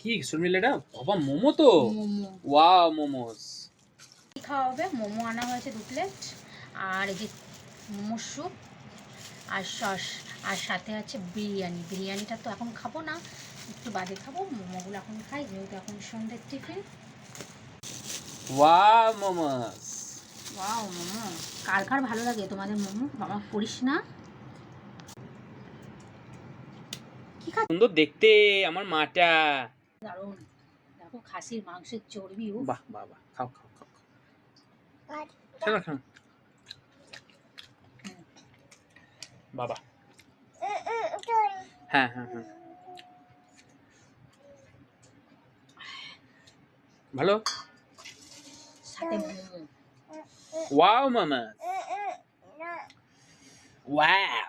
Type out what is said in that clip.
কি শর্মিলা এটা? বাবা মোমো তো। মোমো ওয়াও মোমোস। কি খাওয়া হবে? মোমো আনা হয়েছে 2 প্লেট, আর এই যে মোমো স্যুপ আর সস, আর সাথে আছে বিরিয়ানি। বিরিয়ানিটা তো এখন খাবো না, একটু বাদে খাবো। মোমোগুলো এখন খাই, যেহেতু এখন সন্ধ্যের tiffin. Wow momos. Wow momo! কার কার ভালো লাগে তোমাদের মোমো? বাবা করিস না। কি খা? সুন্দর দেখতে আমার মাটা। দারুণ। দেখো খাসির মাংসের চর্বি। উফ! বাহ বাহ বাহ, খাও খাও খাও খাও। খাও খাও। বাবা। হ্যাঁ হ্যাঁ হ্যাঁ, ভালো। সাথে মোমো। ওয়াও মোমোস। ওয়াও।